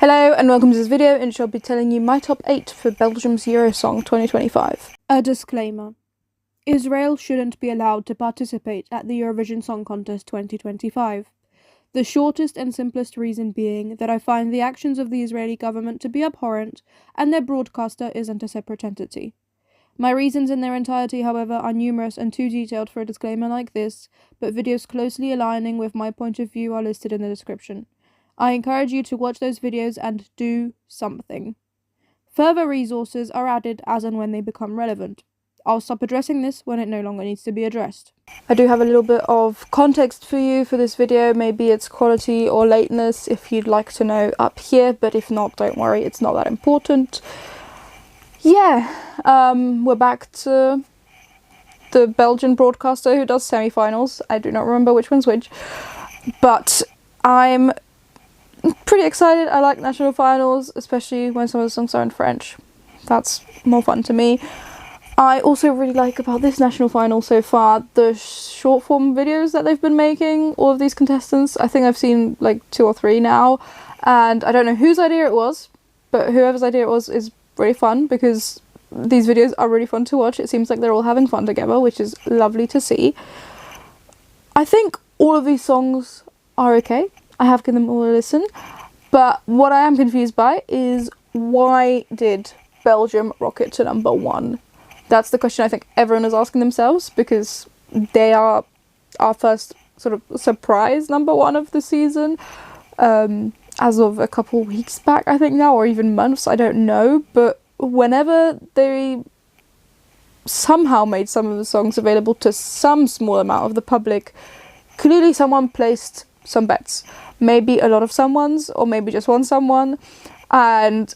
Hello and welcome to this video in which I'll be telling you my top 8 for Belgium's Eurosong 2025. A disclaimer. Israel shouldn't be allowed to participate at the Eurovision Song Contest 2025. The shortest and simplest reason being that I find the actions of the Israeli government to be abhorrent and their broadcaster isn't a separate entity. My reasons in their entirety, however, are numerous and too detailed for a disclaimer like this, but videos closely aligning with my point of view are listed in the description. I encourage you to watch those videos and do something. Further resources are added as and when they become relevant. I'll stop addressing this when it no longer needs to be addressed. I do have a little bit of context for you for this video, maybe its quality or lateness if you'd like to know up here, but if not, don't worry, it's not that important. Yeah, we're back to the Belgian broadcaster who does semi-finals. I do not remember which one's which, but I'm pretty excited. I like national finals, especially when some of the songs are in French. That's more fun to me. I also really like about this national final so far the short form videos that they've been making, all of these contestants. I think I've seen like 2 or 3 now, and I don't know whose idea it was, but whoever's idea it was is really fun because these videos are really fun to watch. It seems like they're all having fun together, which is lovely to see. I think all of these songs are okay. I have given them all a listen, but what I am confused by is why did Belgium rocket to number 1? That's the question I think everyone is asking themselves, because they are our first sort of surprise number 1 of the season, as of a couple weeks back, I think now, or even months, I don't know, but whenever they somehow made some of the songs available to some small amount of the public, clearly someone placed some bets. Maybe a lot of someone's, or maybe just one someone, and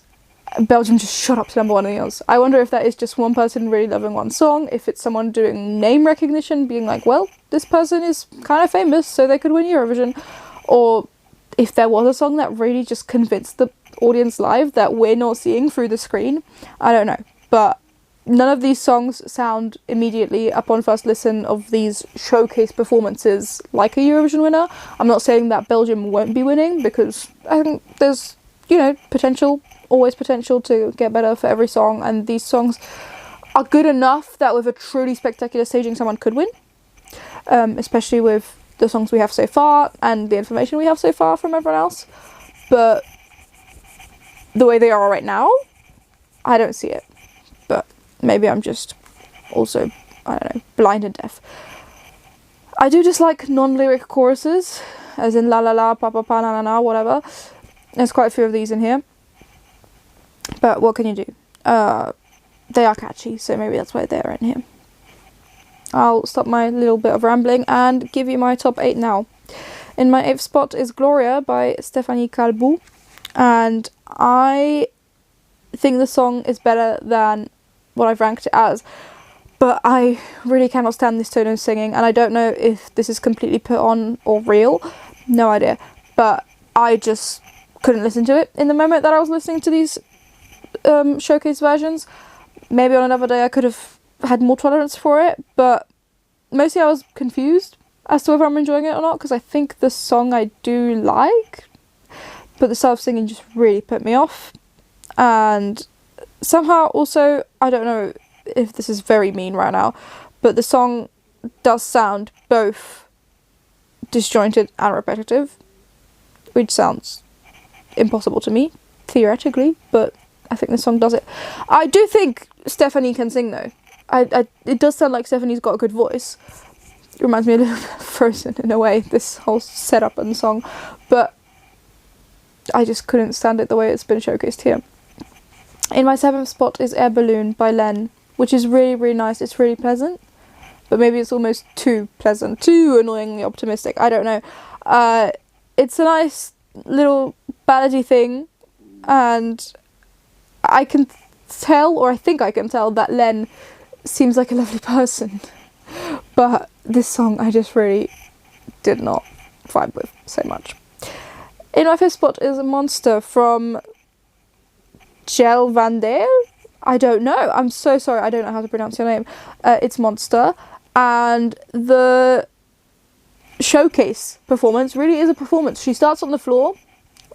Belgium just shot up to number 1 in the odds. I wonder if that is just one person really loving one song, if it's someone doing name recognition, being like, well, this person is kind of famous, so they could win Eurovision, or if there was a song that really just convinced the audience live that we're not seeing through the screen. I don't know, but none of these songs sound immediately upon first listen of these showcase performances like a Eurovision winner. I'm not saying that Belgium won't be winning, because I think there's, potential, always potential to get better for every song, and these songs are good enough that with a truly spectacular staging someone could win, especially with the songs we have so far and the information we have so far from everyone else. But the way they are right now, I don't see it. But maybe I'm just also, I don't know, blind and deaf. I do dislike non-lyric choruses, as in la la la, pa pa pa, na na na, whatever. There's quite a few of these in here. But what can you do? They are catchy, so maybe that's why they're in here. I'll stop my little bit of rambling and give you my top 8 now. In my 8th spot is Gloria by Stéphanie Calbou, and I think the song is better than what I've ranked it as, but I really cannot stand this tone of singing, and I don't know if this is completely put on or real, no idea, but I just couldn't listen to it in the moment that I was listening to these showcase versions. Maybe on another day I could have had more tolerance for it, but mostly I was confused as to whether I'm enjoying it or not, because I think the song I do like, but the style of singing just really put me off. And somehow also, I don't know if this is very mean right now, but the song does sound both disjointed and repetitive, which sounds impossible to me, theoretically, but I think the song does it. I do think Stephanie can sing though. It does sound like Stephanie's got a good voice. It reminds me a little bit of Frozen in a way, this whole setup and song, but I just couldn't stand it the way it's been showcased here. In my 7th spot is Air Balloon by Len, which is really, really nice. It's really pleasant, but maybe it's almost too pleasant, too annoyingly optimistic. I don't know. It's a nice little ballady thing, and I can tell, or I think I can tell, that Len seems like a lovely person, but this song I just really did not vibe with so much. In my 5th spot is a Monster from Gel Van Der. I don't know. I'm so sorry. I don't know how to pronounce your name. It's Monster, and the showcase performance really is a performance. She starts on the floor,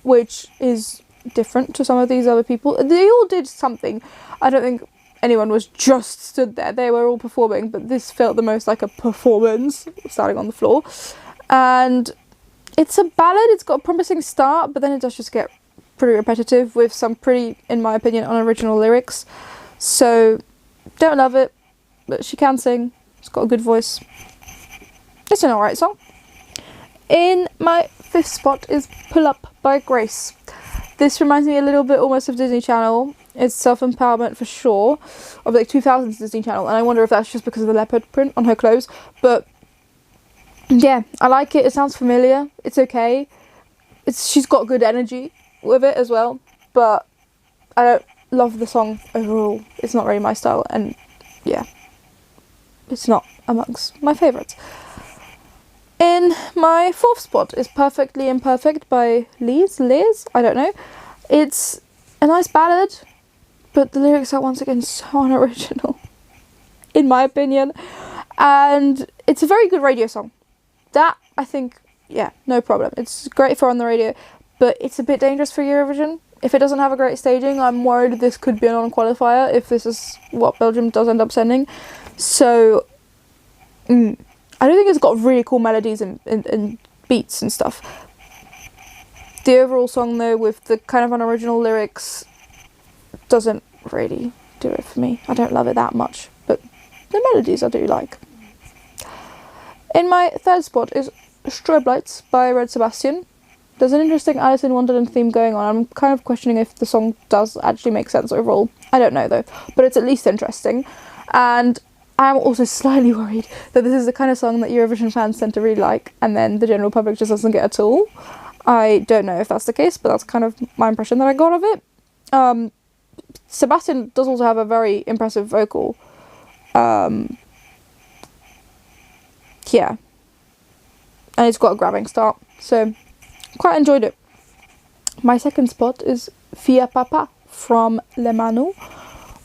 which is different to some of these other people. They all did something. I don't think anyone was just stood there. They were all performing, but this felt the most like a performance, starting on the floor. And it's a ballad. It's got a promising start, but then it does just get pretty repetitive with some pretty, in my opinion, unoriginal lyrics. So, don't love it, but she can sing. She's got a good voice. It's an alright song. In my 5th spot is Pull Up by Grace. This reminds me a little bit almost of Disney Channel. It's self-empowerment for sure, of like 2000s Disney Channel, and I wonder if that's just because of the leopard print on her clothes, but yeah, I like it. It sounds familiar. It's okay. She's got good energy with it as well, but I don't love the song overall. It's not really my style, and yeah, it's not amongst my favourites. In my 4th spot is Perfectly Imperfect by Liz, I don't know. It's a nice ballad, but the lyrics are once again so unoriginal, in my opinion, and it's a very good radio song. That, I think, yeah, no problem. It's great for on the radio, but it's a bit dangerous for Eurovision. If it doesn't have a great staging, I'm worried this could be a non-qualifier if this is what Belgium does end up sending. So, I don't think it's got really cool melodies and beats and stuff. The overall song, though, with the kind of unoriginal lyrics, doesn't really do it for me. I don't love it that much, but the melodies I do like. In my 3rd spot is Strobe Lights by Red Sebastian. There's an interesting Alice in Wonderland theme going on. I'm kind of questioning if the song does actually make sense overall. I don't know though, but it's at least interesting. And I'm also slightly worried that this is the kind of song that Eurovision fans tend to really like, and then the general public just doesn't get at all. I don't know if that's the case, but that's kind of my impression that I got of it. Sebastian does also have a very impressive vocal. Yeah, and it's got a grabbing start, so quite enjoyed it. My 2nd spot is Fia Papa from Le Manu,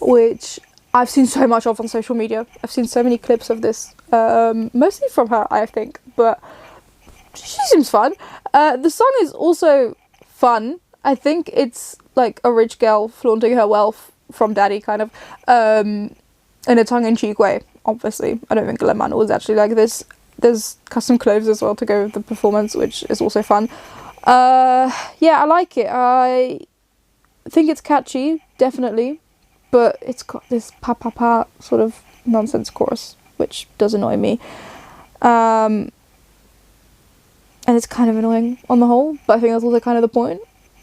which I've seen so much of on social media. I've seen so many clips of this, mostly from her, I think, but she seems fun. The song is also fun. I think it's like a rich girl flaunting her wealth from daddy, kind of, in a tongue-in-cheek way, obviously. I don't think Le Manu was actually like this. There's custom clothes as well to go with the performance, which is also fun. Yeah, I like it. I think it's catchy, definitely, but it's got this pa-pa-pa sort of nonsense chorus, which does annoy me. And it's kind of annoying on the whole, but I think that's also kind of the point.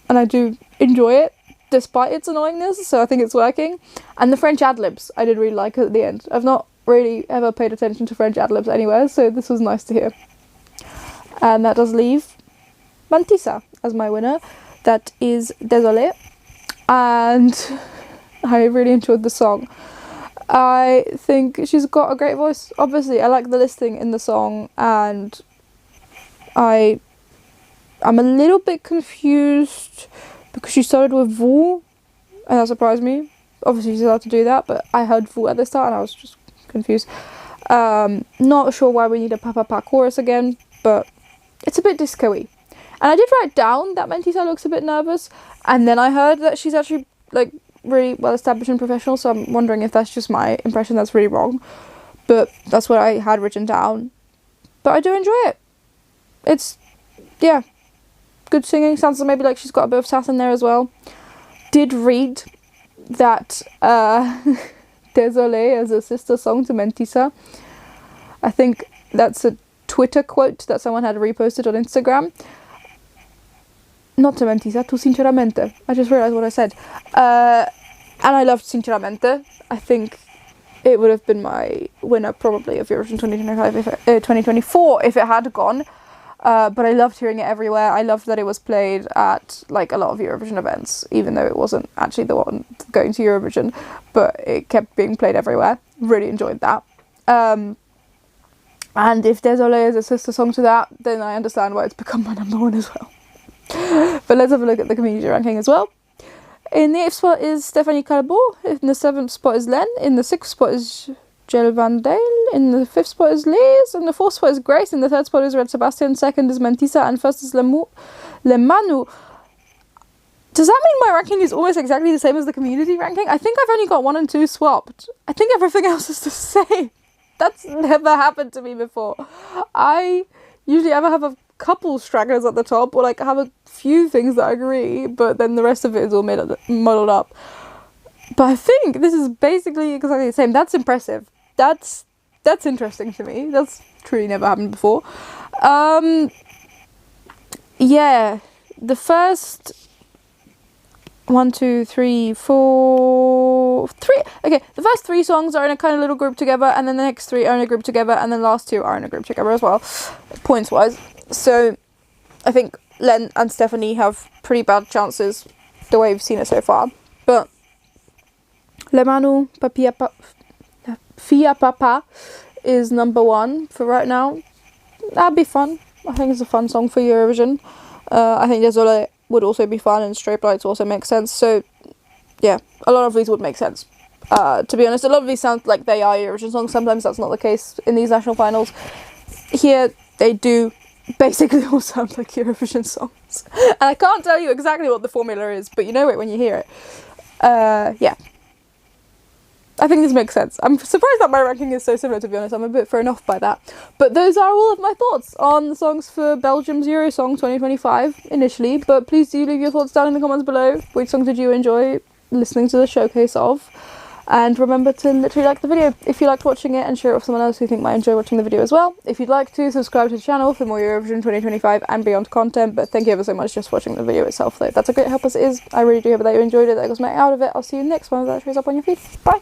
And I do enjoy it, despite its annoyingness, so I think it's working. And the French ad-libs, I did really like at the end. I've not really ever paid attention to French ad-libs anywhere, so this was nice to hear. And that does leave Mantissa as my winner. That is Désolé, and I really enjoyed the song. I think she's got a great voice. Obviously, I like the listing in the song, and I'm a little bit confused because she started with vous, and that surprised me. Obviously, she's allowed to do that, but I heard vous at the start, and I was just confused. Not sure why we need a pa-pa-pa chorus again, but it's a bit disco-y. And I did write down that Mentisa looks a bit nervous, and then I heard that she's actually like really well established and professional, so I'm wondering if that's just my impression that's really wrong. But that's what I had written down. But I do enjoy it. It's, yeah, good singing. Sounds maybe like she's got a bit of sass in there as well. Did read that Désolé is a sister song to Mentisa. I think that's a Twitter quote that someone had reposted on Instagram. Not to Mentisa, to Sinceramente. I just realised what I said. And I loved Sinceramente. I think it would have been my winner probably of Eurovision 2024 if it had gone. But I loved hearing it everywhere. I loved that it was played at like a lot of Eurovision events, even though it wasn't actually the one going to Eurovision, but it kept being played everywhere. Really enjoyed that. And if Désolé is a sister song to that, then I understand why it's become my number one as well. But let's have a look at the community ranking as well. In the 8th spot is Stephanie Calbo. In the 7th spot is Len. In the 6th spot is Jill Van Dale. In the 5th spot is Liz. In the 4th spot is Grace. In the 3rd spot is Red Sebastian. 2nd is Mentisa. And 1st is Le Manu. Does that mean my ranking is almost exactly the same as the community ranking? I think I've only got 1 and 2 swapped. I think everything else is the same. That's never happened to me before. I usually ever have a couple stragglers at the top, or like have a few things that I agree, but then the rest of it is all muddled up. But I think this is basically exactly the same. That's impressive. That's interesting to me. That's truly never happened before. Yeah, the first 1, 2, 3, 4, 3. Okay, the first 3 songs are in a kind of little group together, and then the next 3 are in a group together, and then the last 2 are in a group together as well, points wise. So I think Len and Stephanie have pretty bad chances the way we've seen it so far. But Le Manu Fia Papa is number 1 for right now. That'd be fun. I think it's a fun song for Eurovision. I think Désolé would also be fun, and Straight Lights also makes sense. So yeah, a lot of these would make sense. To be honest, a lot of these sound like they are Eurovision songs. Sometimes that's not the case in these national finals. Here they do basically all sound like Eurovision songs. And I can't tell you exactly what the formula is, but you know it when you hear it. Yeah. I think this makes sense. I'm surprised that my ranking is so similar, to be honest. I'm a bit thrown off by that. But those are all of my thoughts on the songs for Belgium's Eurosong 2025 initially. But please do leave your thoughts down in the comments below. Which songs did you enjoy listening to the showcase of? And remember to literally like the video if you liked watching it, and share it with someone else who think might enjoy watching the video as well. If you'd like to, subscribe to the channel for more Eurovision 2025 and beyond content. But thank you ever so much just for watching the video itself, though. That's a great help as it is. I really do hope that you enjoyed it, that you got something out of it. I'll see you next one that shows up on your feed. Bye!